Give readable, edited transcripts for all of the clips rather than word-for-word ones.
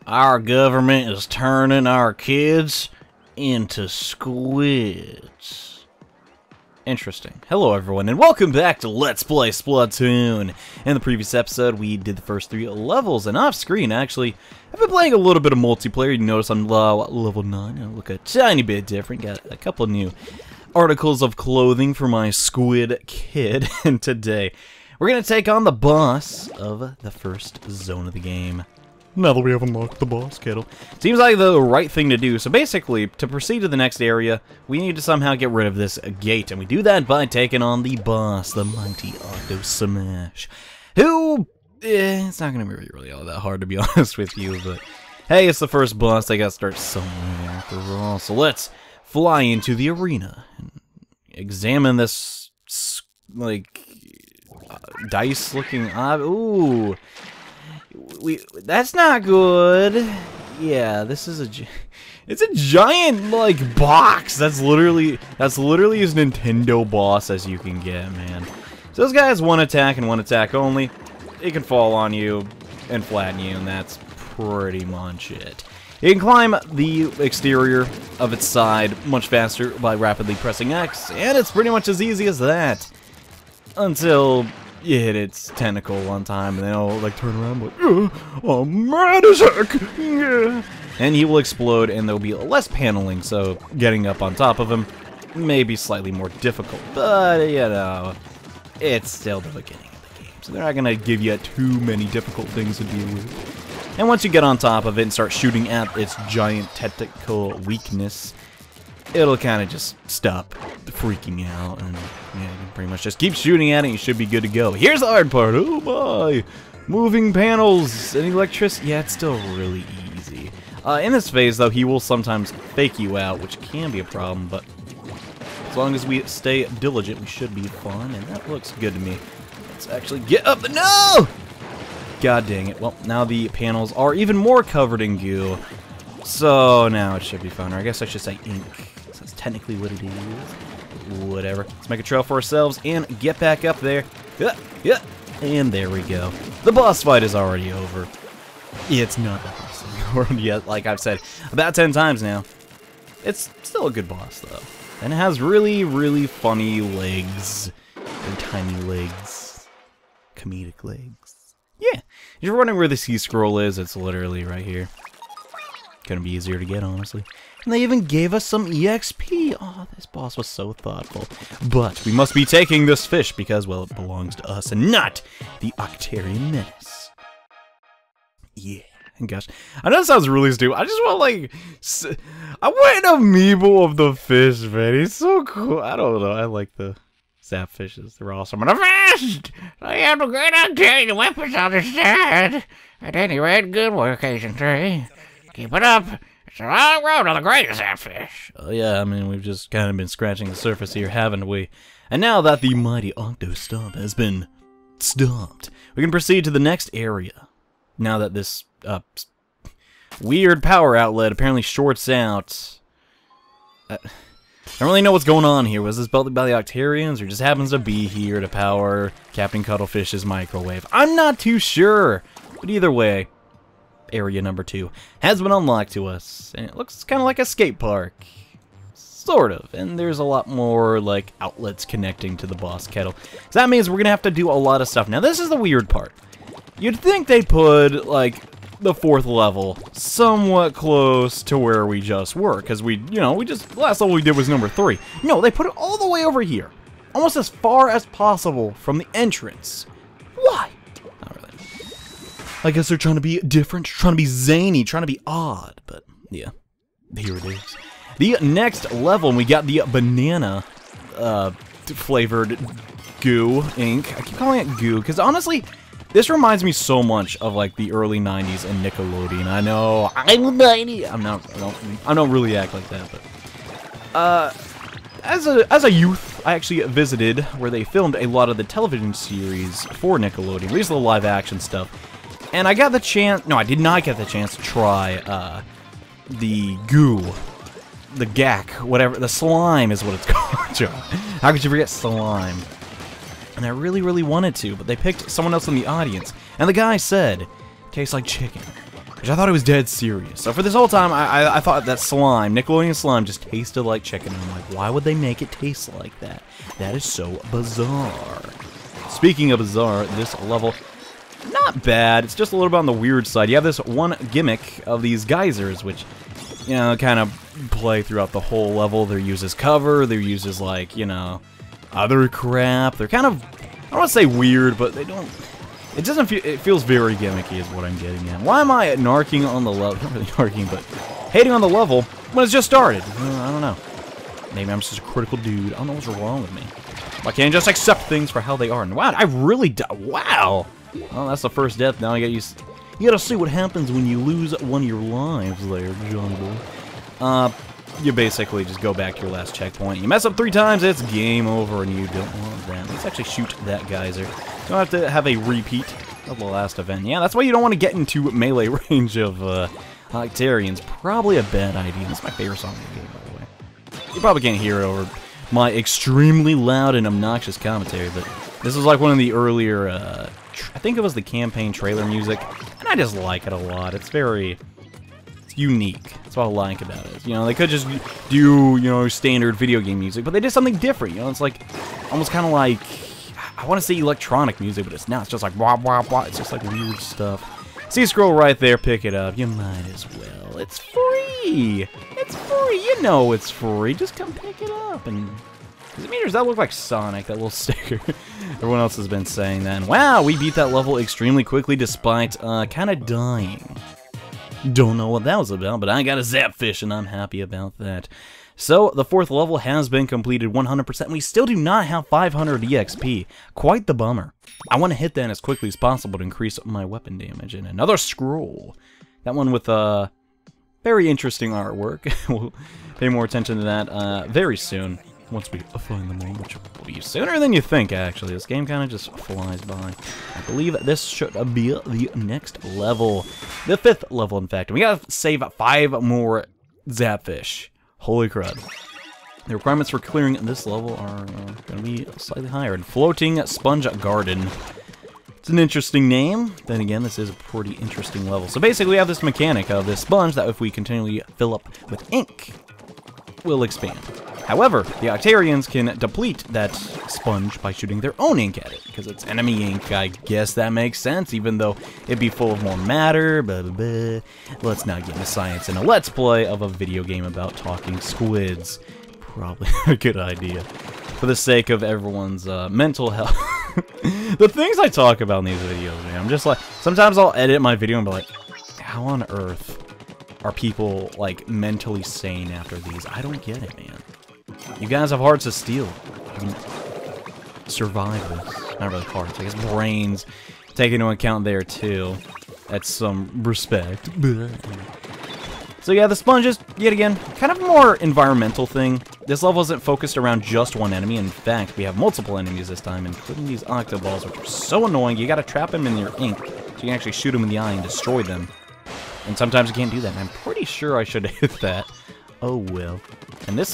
Our government is turning our kids into squids. Interesting. Hello everyone, and welcome back to Let's Play Splatoon. In the previous episode, we did the first 3 levels, and off-screen, actually, I've been playing a little bit of multiplayer. You notice I'm level 9. I look a tiny bit different. Got a couple of new articles of clothing for my squid kid, and today we're going to take on the boss of the first zone of the game. Now that we have unlocked the boss kettle. Seems like the right thing to do. So basically, to proceed to the next area, we need to somehow get rid of this gate. And we do that by taking on the boss, the mighty Octosmash. Who, it's not going to be really all that hard, to be honest with you. But hey, it's the first boss. I got to start somewhere after all. So let's fly into the arena and examine this, like, dice-looking... ooh... that's not good. Yeah, this is it's a giant, like, box. That's literally as Nintendo boss as you can get, man. So this guy has one attack and one attack only. It can fall on you and flatten you, and that's pretty much it. You can climb the exterior of its side much faster by rapidly pressing X, and it's pretty much as easy as that. Until you hit its tentacle one time, and then it'll, like, turn around like, I'm mad as heck! Yeah. And he will explode, and there'll be less paneling, so getting up on top of him may be slightly more difficult. But, you know, it's still the beginning of the game, so they're not gonna give you too many difficult things to deal with. And once you get on top of it and start shooting at its giant tentacle weakness, it'll kind of just stop freaking out, and yeah, you can pretty much just keep shooting at it, and you should be good to go. Here's the hard part. Oh my! Moving panels and electricity. Yeah, it's still really easy. In this phase, though, he will sometimes fake you out, which can be a problem, but as long as we stay diligent, we should be fine, and that looks good to me. Let's actually get up the... No! God dang it. Well, now the panels are even more covered in goo, so now it should be fun. Or I guess I should say ink. That's technically what it is. Whatever. Let's make a trail for ourselves and get back up there. Yeah. And there we go. The boss fight is already over. It's not the best in the world yet, like I've said about 10 times now. It's still a good boss, though. And it has really, really funny legs. And tiny legs. Comedic legs. Yeah. If you're wondering where the C-scroll is, it's literally right here. Couldn't be easier to get, honestly. And they even gave us some EXP. Oh, this boss was so thoughtful. But we must be taking this fish because, well, it belongs to us and not the Octarian menace. Yeah. And gosh, I know it sounds really stupid. I just want, like, I want an amiibo of the fish, man. He's so cool. I don't know. I like the sap fishes. They're awesome. And the fish! I have the great Octarian weapons on the side. At any rate, good work, Agent 3. Keep it up. It's a long road to the greatest fish. Oh yeah, I mean, we've just kind of been scratching the surface here, haven't we? And now that the mighty Octostomp has been stomped, we can proceed to the next area. Now that this weird power outlet apparently shorts out. I don't really know what's going on here. Was this built by the Octarians, or just happens to be here to power Captain Cuttlefish's microwave? I'm not too sure, but either way, area number 2 has been unlocked to us, and it looks kind of like a skate park. Sort of. And there's a lot more, like, outlets connecting to the boss kettle. So that means we're gonna have to do a lot of stuff. Now, this is the weird part. You'd think they'd put, like, the 4th level somewhat close to where we just were, because we just, last level we did was number 3. No, they put it all the way over here. Almost as far as possible from the entrance. Why? I guess they're trying to be different, trying to be zany, trying to be odd, but yeah, here it is. The next level, and we got the banana flavored goo ink. I keep calling it goo, because honestly, this reminds me so much of, like, the early 90s and Nickelodeon. I know, I'm 90. I don't really act like that, but as a youth, I actually visited where they filmed a lot of the television series for Nickelodeon, at least the live action stuff. And I got the chance... No, I did not get the chance to try the goo. The gack. Whatever. The slime is what it's called, Joe. How could you forget slime? And I really, really wanted to, but they picked someone else in the audience. And the guy said, tastes like chicken. which I thought it was dead serious. So for this whole time, I thought that slime, Nickelodeon slime, just tasted like chicken. I'm like, why would they make it taste like that? That is so bizarre. Speaking of bizarre, this level, not bad. It's just a little bit on the weird side. You have this one gimmick of these geysers, which, you know, kind of play throughout the whole level. They're used as cover. They're used as, like, you know, other crap. They're kind of, I don't want to say weird, but they don't, it doesn't feel, it feels very gimmicky is what I'm getting at. Why am I narking on the level, not really narking, but hating on the level when it's just started? I don't know. Maybe I'm just a critical dude. I don't know what's wrong with me. Why can't I just accept things for how they are? And wow, I really wow. Oh, that's the first death. Now you gotta see what happens when you lose one of your lives there, Johnny boy. You basically just go back to your last checkpoint. You mess up 3 times, it's game over, and you don't want that. Let's actually shoot that geyser. You don't have to have a repeat of the last event. Yeah, that's why you don't want to get into melee range of Octarians. Probably a bad idea. That's my favorite song in the game, by the way. You probably can't hear it over my extremely loud and obnoxious commentary, but this was like one of the earlier, I think it was the campaign trailer music, and I just like it a lot. It's very... unique. That's what I like about it. You know, they could just do, you know, standard video game music, but they did something different. You know, it's like almost kind of like, I want to say electronic music, but it's not. It's just like wah wah wah. It's just like weird stuff. See, scroll right there, pick it up. You might as well. It's free. It's free. You know it's free. Just come pick it up. And does that look like Sonic? That little sticker. Everyone else has been saying that. And wow, we beat that level extremely quickly, despite kind of dying. Don't know what that was about, but I got a Zapfish, and I'm happy about that. So, the 4th level has been completed 100%, and we still do not have 500 EXP. Quite the bummer. I want to hit that as quickly as possible to increase my weapon damage. And another scroll. That one with very interesting artwork. We'll pay more attention to that very soon. Once we find the moment, which will be sooner than you think, actually. This game kind of just flies by. I believe this should be the next level. The 5th level, in fact. And we gotta save 5 more Zapfish. Holy crud. The requirements for clearing this level are gonna be slightly higher. And Floating Sponge Garden. It's an interesting name. Then again, this is a pretty interesting level. So basically, we have this mechanic of this sponge that if we continually fill up with ink, will expand. However, the Octarians can deplete that sponge by shooting their own ink at it, because it's enemy ink. I guess that makes sense, even though it'd be full of more matter, blah, blah, blah. Let's not get into science in a Let's Play of a video game about talking squids. Probably a good idea. For the sake of everyone's mental health. The things I talk about in these videos, man, I'm just like, sometimes I'll edit my video and be like, how on earth are people, like, mentally sane after these? I don't get it, man. You guys have hearts of steel. You can survive this. Not really hearts, I guess brains. Take into account there, too. That's some respect. So yeah, the sponges, yet again, kind of a more environmental thing. This level isn't focused around just one enemy. In fact, we have multiple enemies this time, including these octoballs, which are so annoying. You gotta trap them in your ink, so you can actually shoot them in the eye and destroy them. And sometimes you can't do that, and I'm pretty sure I should have hit that. Oh well. And this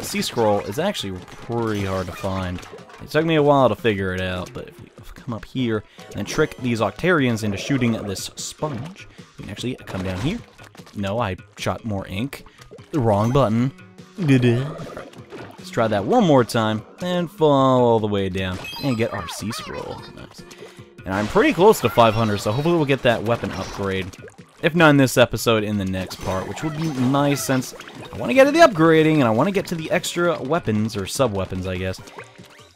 C-scroll is actually pretty hard to find. It took me a while to figure it out, but if we come up here and trick these Octarians into shooting this sponge, you can actually come down here. No, I shot more ink. The wrong button. Let's try that one more time, and fall all the way down, and get our C-scroll. Nice. And I'm pretty close to 500, so hopefully we'll get that weapon upgrade. If not in this episode, in the next part, which would be nice since I want to get to the upgrading, and I want to get to the extra weapons, or sub-weapons, I guess,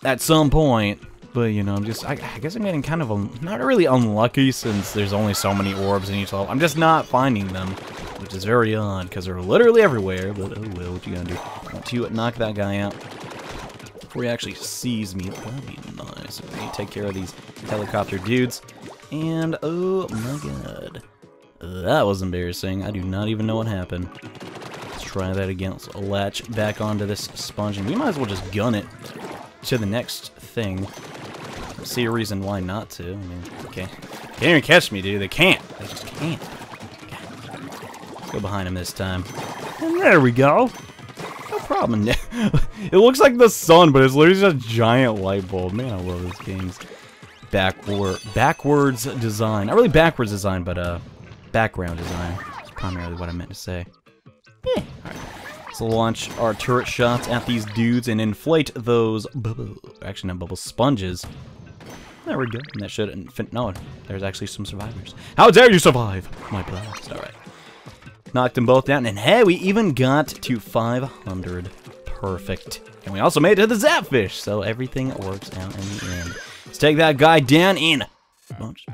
at some point. But, you know, I guess I'm getting kind of, not really unlucky since there's only so many orbs in each level. I'm just not finding them, which is very odd, because they're literally everywhere, but oh well, what you gonna do? I want to knock that guy out before he actually sees me. That'd be nice. Okay, take care of these helicopter dudes. And, oh my god. That was embarrassing. I do not even know what happened. Let's try that again. Let's latch back onto this sponge, and we might as well just gun it to the next thing. I see a reason why not to. I mean, okay. Can't even catch me, dude. They can't. They just can't. Let's go behind him this time. And there we go. No problem. It looks like the sun, but it's literally just a giant light bulb. Man, I love this game's backwards design. Not really backwards design, but background design. That's primarily what I meant to say. Yeah. Alright. So launch our turret shots at these dudes and inflate those actually not bubble sponges. There we go. And that should no, there's actually some survivors. How dare you survive my blast? Alright. Knocked them both down, and hey, we even got to 500. Perfect. And we also made it to the Zapfish, so everything works out in the end. Let's take that guy down in.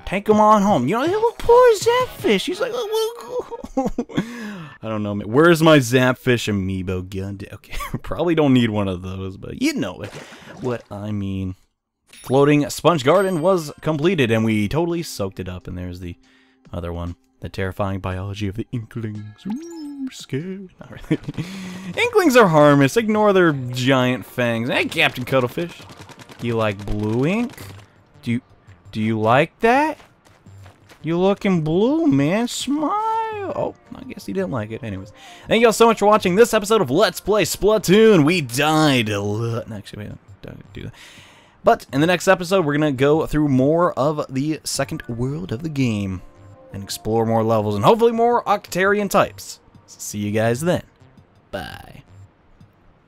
Take him on home. You know, little poor Zapfish. He's like, I don't know. Where's my Zapfish amiibo gun? Okay, probably don't need one of those, but you know what I mean. Floating Sponge Garden was completed, and we totally soaked it up. And there's the other one. The terrifying biology of the Inklings. Ooh, scared. Not really. Inklings are harmless. Ignore their giant fangs. Hey, Captain Cuttlefish. You like blue ink? Do you like that? You looking blue, man. Smile. Oh, I guess he didn't like it. Anyways, thank you all so much for watching this episode of Let's Play Splatoon. We died a lot. Actually, we don't do that. But in the next episode, we're going to go through more of the second world of the game and explore more levels and hopefully more Octarian types. See you guys then. Bye.